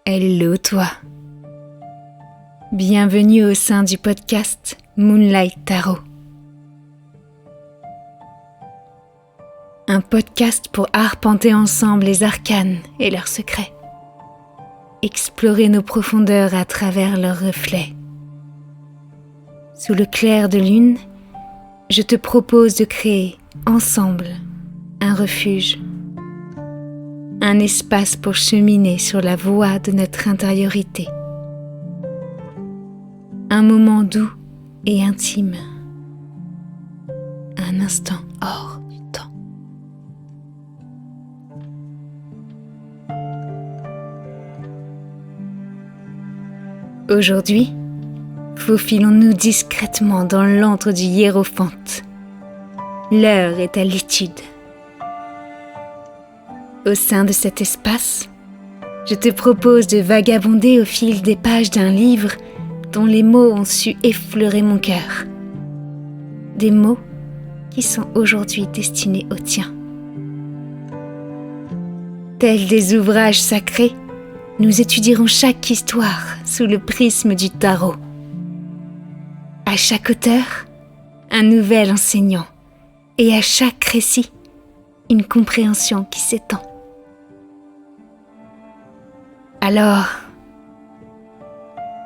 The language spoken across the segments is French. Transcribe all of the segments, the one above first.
Hello toi. Bienvenue au sein du podcast Moonlight Tarot. Un podcast pour arpenter ensemble les arcanes et leurs secrets. Explorer nos profondeurs à travers leurs reflets. Sous le clair de lune, je te propose de créer ensemble un refuge. Un espace pour cheminer sur la voie de notre intériorité. Un moment doux et intime. Un instant hors du temps. Aujourd'hui, faufilons-nous discrètement dans l'antre du hiérophante. L'heure est à l'étude. Au sein de cet espace, je te propose de vagabonder au fil des pages d'un livre dont les mots ont su effleurer mon cœur. Des mots qui sont aujourd'hui destinés au tien. Tels des ouvrages sacrés, nous étudierons chaque histoire sous le prisme du tarot. À chaque auteur, un nouvel enseignant, et à chaque récit, une compréhension qui s'étend. Alors,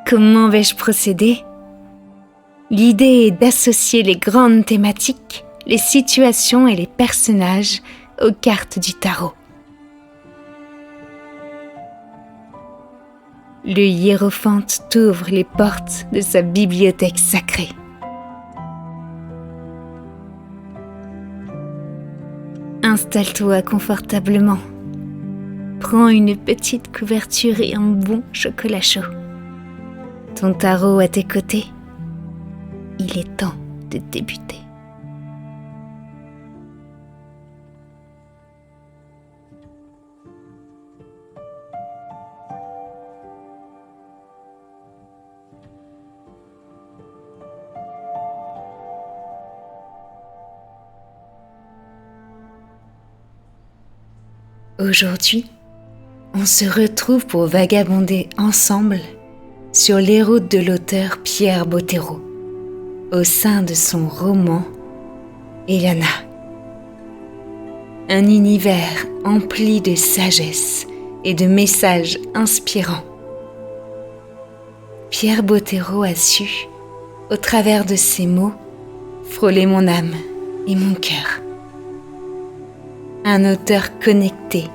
comment vais-je procéder ? L'idée est d'associer les grandes thématiques, les situations et les personnages aux cartes du tarot. Le hiérophante t'ouvre les portes de sa bibliothèque sacrée. Installe-toi confortablement. Prends une petite couverture et un bon chocolat chaud. Ton tarot à tes côtés. Il est temps de débuter. Aujourd'hui, on se retrouve pour vagabonder ensemble sur les routes de l'auteur Pierre Bottero, au sein de son roman Elana. Un univers empli de sagesse et de messages inspirants. Pierre Bottero a su, au travers de ses mots, frôler mon âme et mon cœur. Un auteur connecté,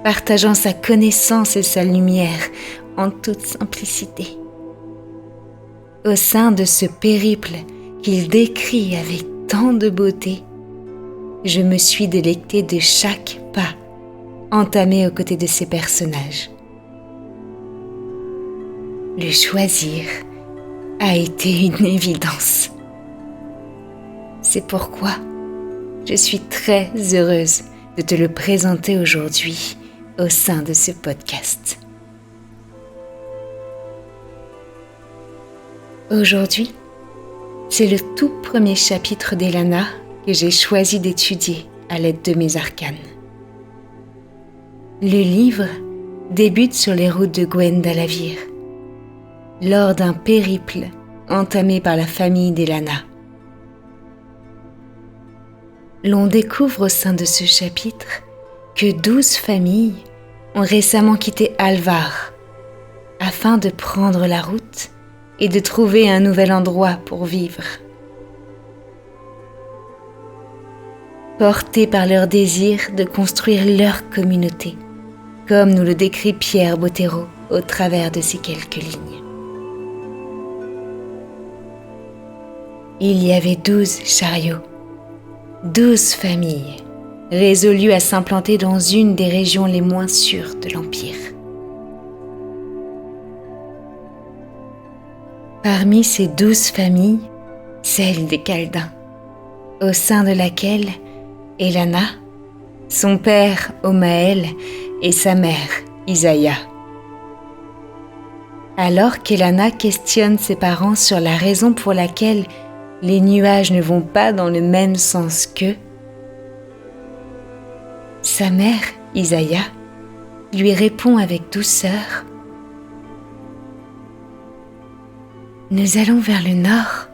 partageant sa connaissance et sa lumière en toute simplicité. Au sein de ce périple qu'il décrit avec tant de beauté, je me suis délectée de chaque pas entamé aux côtés de ces personnages. Le choisir a été une évidence. C'est pourquoi je suis très heureuse de te le présenter aujourd'hui au sein de ce podcast. Aujourd'hui, c'est le tout premier chapitre d'Elana que j'ai choisi d'étudier à l'aide de mes arcanes. Le livre débute sur les routes de Gwendalavir, lors d'un périple entamé par la famille d'Elana. L'on découvre au sein de ce chapitre que 12 familles ont récemment quitté Alvar afin de prendre la route et de trouver un nouvel endroit pour vivre. Portés par leur désir de construire leur communauté, comme nous le décrit Pierre Bottero au travers de ces quelques lignes. Il y avait 12 chariots, 12 familles, résolues à s'implanter dans une des régions les moins sûres de l'Empire. Parmi ces 12 familles, celle des Chaldains, au sein de laquelle Elana, son père Omael et sa mère Isaïa. Alors qu'Elana questionne ses parents sur la raison pour laquelle les nuages ne vont pas dans le même sens qu'eux, sa mère, Isaïa, lui répond avec douceur Nous allons vers le nord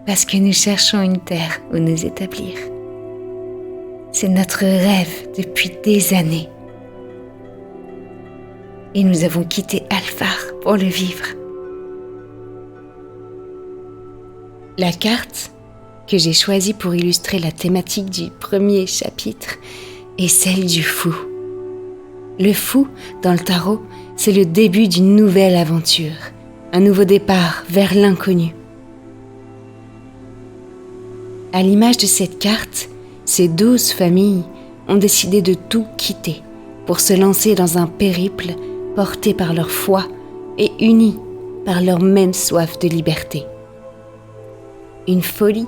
parce que nous cherchons une terre où nous établir. C'est notre rêve depuis des années. Et nous avons quitté Alfar pour le vivre. La carte que j'ai choisie pour illustrer la thématique du premier chapitre est celle du fou. Le fou, dans le tarot, c'est le début d'une nouvelle aventure, un nouveau départ vers l'inconnu. À l'image de cette carte, ces 12 familles ont décidé de tout quitter pour se lancer dans un périple porté par leur foi et unies par leur même soif de liberté. Une folie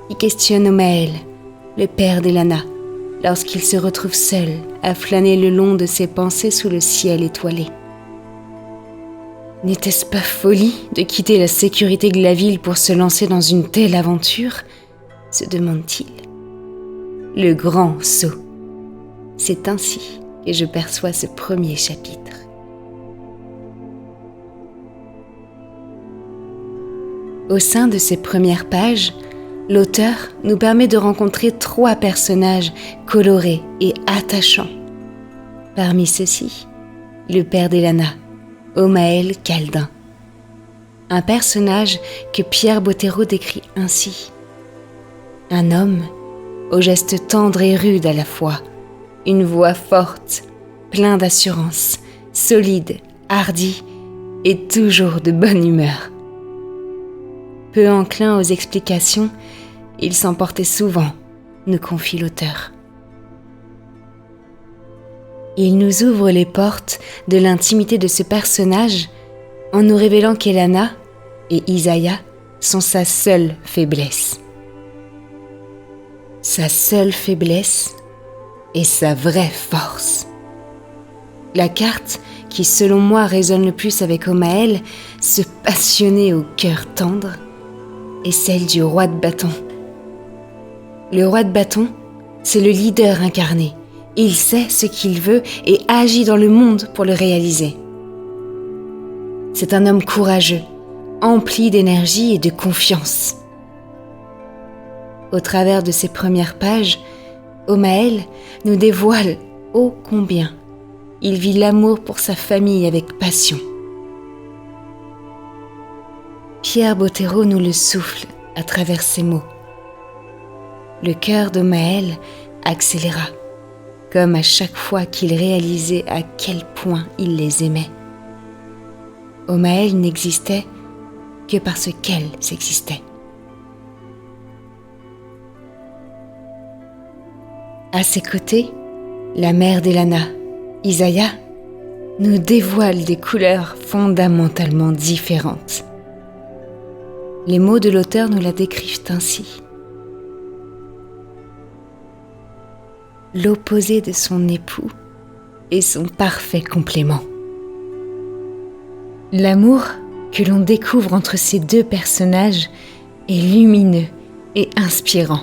qui questionne Omael, le père d'Elana, lorsqu'il se retrouve seul à flâner le long de ses pensées sous le ciel étoilé. N'était-ce pas folie de quitter la sécurité de la ville pour se lancer dans une telle aventure ? Se demande-t-il. Le grand saut. C'est ainsi que je perçois ce premier chapitre. Au sein de ces premières pages, l'auteur nous permet de rencontrer 3 personnages colorés et attachants. Parmi ceux-ci, le père d'Elana, Omael Caldin. Un personnage que Pierre Bottero décrit ainsi. Un homme aux gestes tendres et rudes à la fois, une voix forte, plein d'assurance, solide, hardi et toujours de bonne humeur. Peu enclin aux explications, il s'emportait souvent, nous confie l'auteur. Il nous ouvre les portes de l'intimité de ce personnage en nous révélant qu'Elana et Isaiah sont sa seule faiblesse. Sa seule faiblesse et sa vraie force. La carte qui, selon moi, résonne le plus avec Omael, ce passionné au cœur tendre, est celle du roi de bâton. Le roi de bâton, c'est le leader incarné. Il sait ce qu'il veut et agit dans le monde pour le réaliser. C'est un homme courageux, empli d'énergie et de confiance. Au travers de ces premières pages, Omael nous dévoile ô combien il vit l'amour pour sa famille avec passion. Pierre Bottero nous le souffle à travers ces mots. Le cœur d'Omael accéléra, comme à chaque fois qu'il réalisait à quel point il les aimait. Omael n'existait que parce qu'elle existait. À ses côtés, la mère d'Elana, Isaiah, nous dévoile des couleurs fondamentalement différentes. Les mots de l'auteur nous la décrivent ainsi. L'opposé de son époux et son parfait complément. L'amour que l'on découvre entre ces 2 personnages est lumineux et inspirant.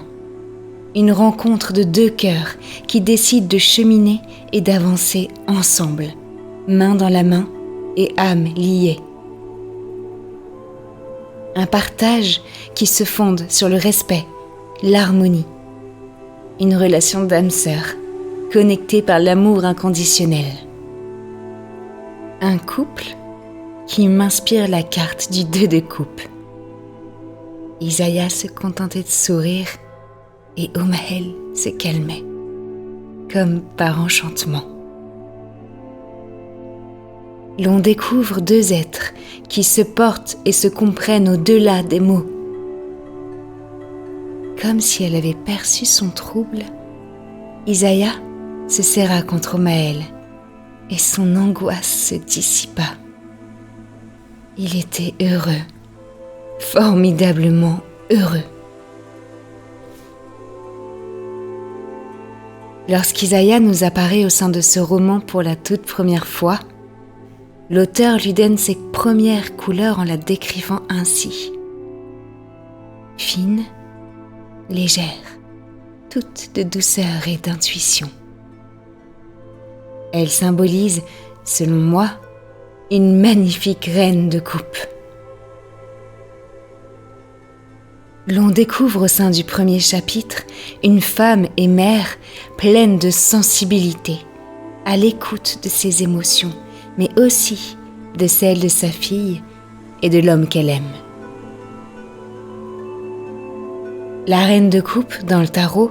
Une rencontre de 2 cœurs qui décident de cheminer et d'avancer ensemble, main dans la main et âme liée. Un partage qui se fonde sur le respect, l'harmonie. Une relation d'âme-sœur, connectée par l'amour inconditionnel. Un couple qui m'inspire la carte du 2 de coupe. Isaiah se contentait de sourire et Omael se calmait, comme par enchantement. L'on découvre 2 êtres qui se portent et se comprennent au-delà des mots. Comme si elle avait perçu son trouble, Isaiah se serra contre Omael et son angoisse se dissipa. Il était heureux, formidablement heureux. Lorsqu'Isaiah nous apparaît au sein de ce roman pour la toute première fois, l'auteur lui donne ses premières couleurs en la décrivant ainsi. Fine, légère, toute de douceur et d'intuition. Elle symbolise, selon moi, une magnifique reine de coupe. L'on découvre au sein du premier chapitre une femme et mère pleine de sensibilité, à l'écoute de ses émotions, mais aussi de celles de sa fille et de l'homme qu'elle aime. La reine de coupe dans le tarot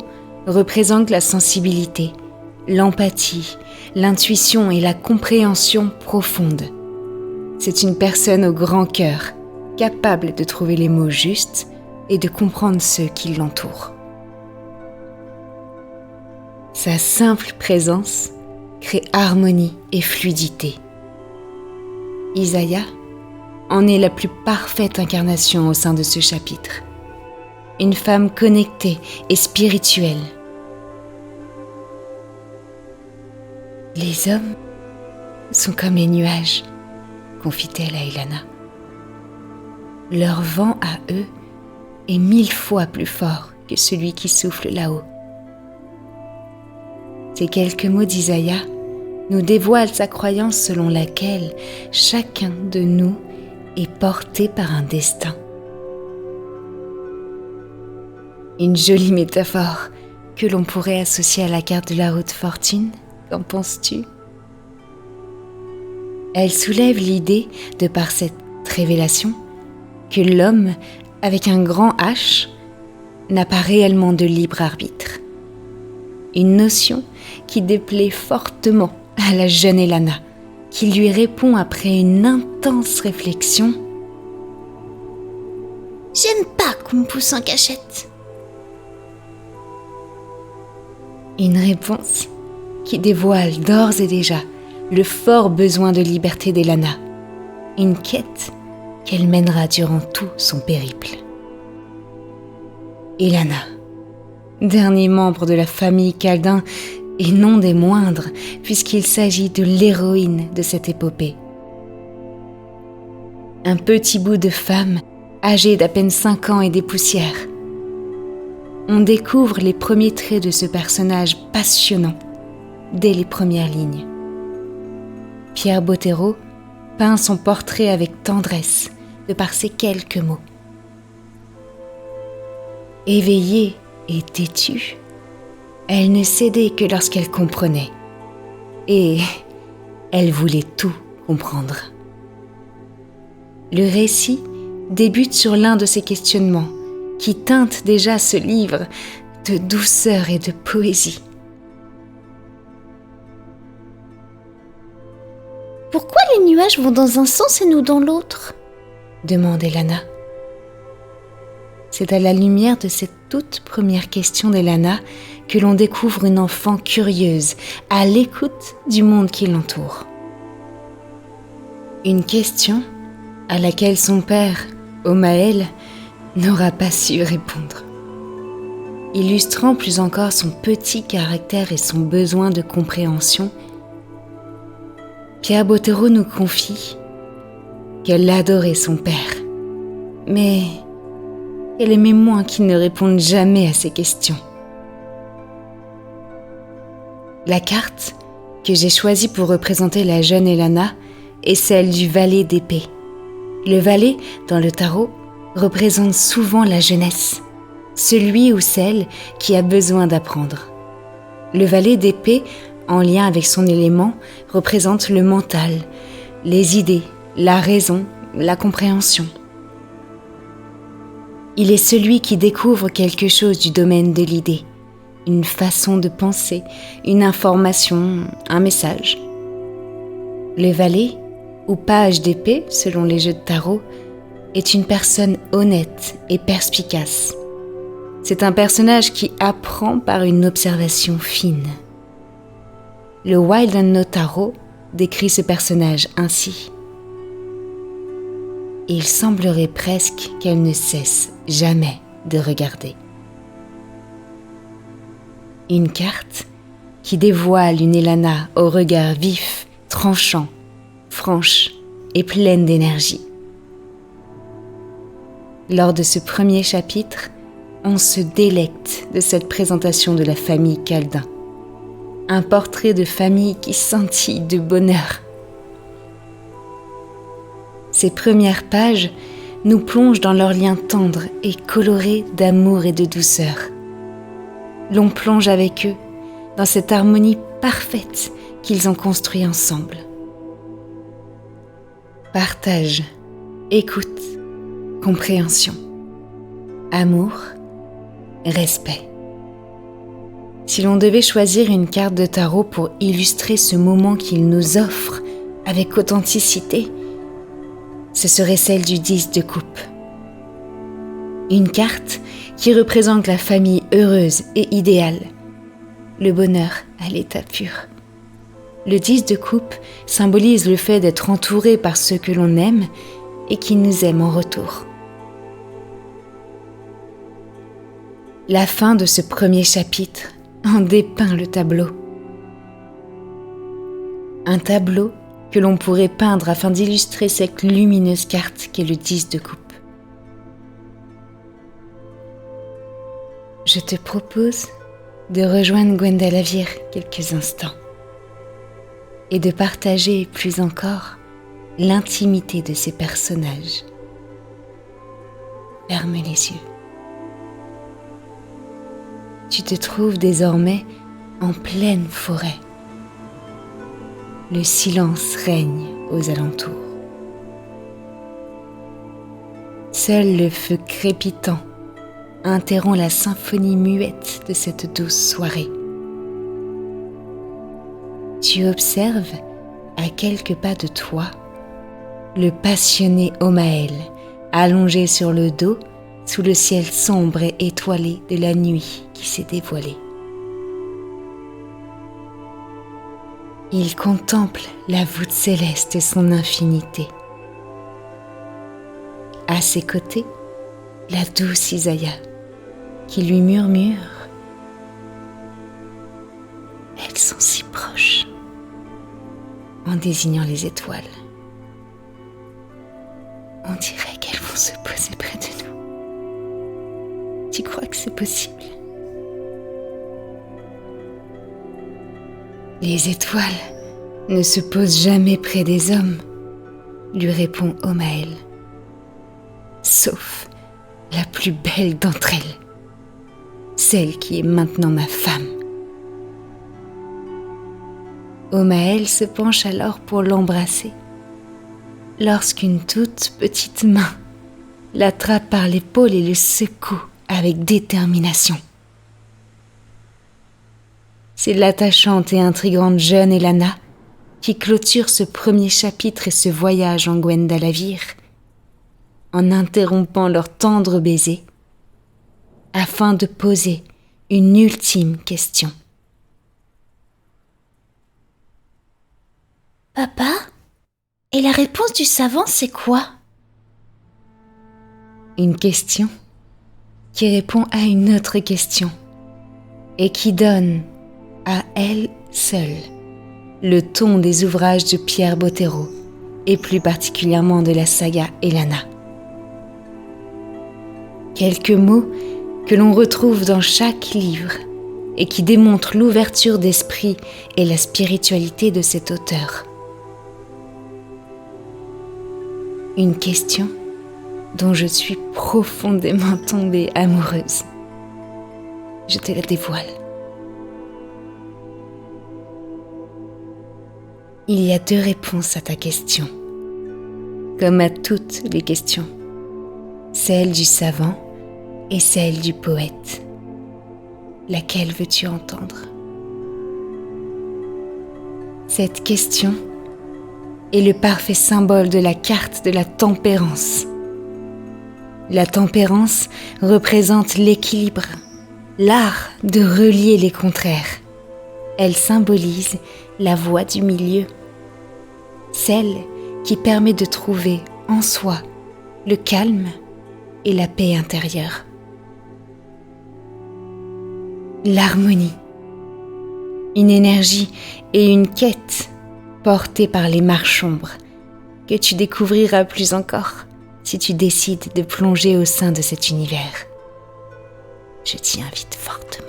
représente la sensibilité, l'empathie, l'intuition et la compréhension profonde. C'est une personne au grand cœur, capable de trouver les mots justes et de comprendre ceux qui l'entourent. Sa simple présence crée harmonie et fluidité. Isaiah en est la plus parfaite incarnation au sein de ce chapitre. Une femme connectée et spirituelle. Les hommes sont comme les nuages, confie-t-elle à Elana. Leur vent à eux est 1000 fois plus fort que celui qui souffle là-haut. Ces quelques mots d'Isaiah nous dévoilent sa croyance selon laquelle chacun de nous est porté par un destin. Une jolie métaphore que l'on pourrait associer à la carte de la haute fortune, qu'en penses-tu ? Elle soulève l'idée, de par cette révélation, que l'homme, avec un grand H, n'a pas réellement de libre arbitre. Une notion qui déplaît fortement à la jeune Elana, qui lui répond après une intense réflexion : « J'aime pas qu'on me pousse en cachette. » Une réponse qui dévoile d'ores et déjà le fort besoin de liberté d'Elana, une quête qu'elle mènera durant tout son périple. Elana, dernier membre de la famille Kaldin et non des moindres, puisqu'il s'agit de l'héroïne de cette épopée. Un petit bout de femme, âgée d'à peine 5 ans et des poussières. On découvre les premiers traits de ce personnage passionnant dès les premières lignes. Pierre Bottero peint son portrait avec tendresse de par ces quelques mots. Éveillée et têtue, elle ne cédait que lorsqu'elle comprenait. Et elle voulait tout comprendre. Le récit débute sur l'un de ces questionnements qui teinte déjà ce livre de douceur et de poésie. « Pourquoi les nuages vont dans un sens et nous dans l'autre ?» demande Elana. C'est à la lumière de cette toute première question d'Elana que l'on découvre une enfant curieuse, à l'écoute du monde qui l'entoure. Une question à laquelle son père, Omaël, n'aura pas su répondre. Illustrant plus encore son petit caractère et son besoin de compréhension, Pierre Bottero nous confie qu'elle adorait son père, mais elle aimait moins qu'il ne réponde jamais à ses questions. La carte que j'ai choisie pour représenter la jeune Elana est celle du valet d'épée. Le valet, dans le tarot, représente souvent la jeunesse, celui ou celle qui a besoin d'apprendre. Le valet d'épée, en lien avec son élément, représente le mental, les idées, la raison, la compréhension. Il est celui qui découvre quelque chose du domaine de l'idée, une façon de penser, une information, un message. Le valet, ou page d'épée selon les jeux de tarot, est une personne honnête et perspicace. C'est un personnage qui apprend par une observation fine. Le Wild and No Tarot décrit ce personnage ainsi. Il semblerait presque qu'elle ne cesse jamais de regarder. Une carte qui dévoile une Elana au regard vif, tranchant, franche et pleine d'énergie. Lors de ce premier chapitre, on se délecte de cette présentation de la famille Kaldin. Un portrait de famille qui scintille de bonheur. Ces premières pages nous plonge dans leurs liens tendres et colorés d'amour et de douceur. L'on plonge avec eux dans cette harmonie parfaite qu'ils ont construite ensemble. Partage, écoute, compréhension, amour, respect. Si l'on devait choisir une carte de tarot pour illustrer ce moment qu'il nous offre avec authenticité, ce serait celle du 10 de coupe. Une carte qui représente la famille heureuse et idéale, le bonheur à l'état pur. Le 10 de coupe symbolise le fait d'être entouré par ceux que l'on aime et qui nous aiment en retour. La fin de ce premier chapitre en dépeint le tableau. Un tableau que l'on pourrait peindre afin d'illustrer cette lumineuse carte qu'est le 10 de coupe. Je te propose de rejoindre Gwendalavir quelques instants et de partager plus encore l'intimité de ces personnages. Ferme les yeux. Tu te trouves désormais en pleine forêt. Le silence règne aux alentours. Seul le feu crépitant interrompt la symphonie muette de cette douce soirée. Tu observes, à quelques pas de toi, le passionné Omael, allongé sur le dos sous le ciel sombre et étoilé de la nuit qui s'est dévoilée. Il contemple la voûte céleste et son infinité. À ses côtés, la douce Isaiah, qui lui murmure « Elles sont si proches » en désignant les étoiles. On dirait qu'elles vont se poser près de nous. Tu crois que c'est possible? Les étoiles ne se posent jamais près des hommes, lui répond Omael. Sauf la plus belle d'entre elles, celle qui est maintenant ma femme. Omael se penche alors pour l'embrasser, lorsqu'une toute petite main l'attrape par l'épaule et le secoue avec détermination. C'est l'attachante et intrigante jeune Elana qui clôture ce premier chapitre et ce voyage en Gwendalavir en interrompant leur tendre baiser afin de poser une ultime question. Papa, et la réponse du savant, c'est quoi? Une question qui répond à une autre question et qui donne à elle seule le ton des ouvrages de Pierre Bottero et plus particulièrement de la saga Elana. Quelques mots que l'on retrouve dans chaque livre et qui démontrent l'ouverture d'esprit et la spiritualité de cet auteur. Une question dont je suis profondément tombée amoureuse. Je te la dévoile. Il y a deux réponses à ta question, comme à toutes les questions, celle du savant et celle du poète. Laquelle veux-tu entendre? Cette question est le parfait symbole de la carte de la tempérance. La tempérance représente l'équilibre, l'art de relier les contraires. Elle symbolise la voie du milieu, celle qui permet de trouver en soi le calme et la paix intérieure. L'harmonie, une énergie et une quête portée par les marches sombres que tu découvriras plus encore si tu décides de plonger au sein de cet univers. Je t'y invite fortement.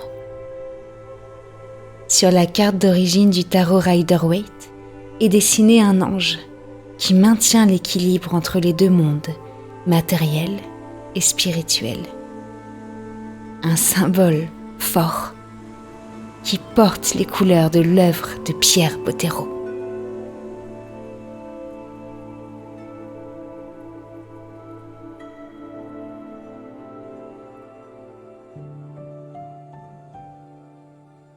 Sur la carte d'origine du tarot Rider-Waite est dessiné un ange qui maintient l'équilibre entre les deux mondes matériel et spirituel. Un symbole fort qui porte les couleurs de l'œuvre de Pierre Bottero.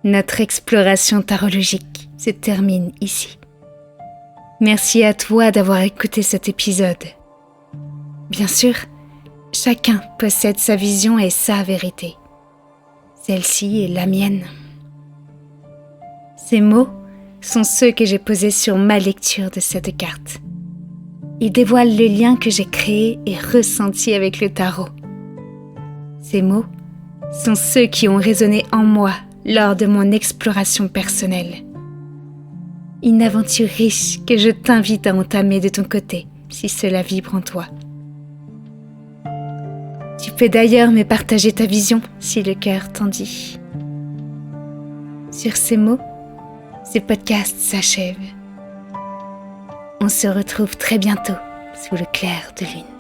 Notre exploration tarologique se termine ici. Merci à toi d'avoir écouté cet épisode. Bien sûr, chacun possède sa vision et sa vérité. Celle-ci est la mienne. Ces mots sont ceux que j'ai posés sur ma lecture de cette carte. Ils dévoilent le lien que j'ai créé et ressenti avec le tarot. Ces mots sont ceux qui ont résonné en moi lors de mon exploration personnelle. Une aventure riche que je t'invite à entamer de ton côté, si cela vibre en toi. Tu peux d'ailleurs me partager ta vision, si le cœur t'en dit. Sur ces mots, ce podcast s'achève. On se retrouve très bientôt sous le clair de lune.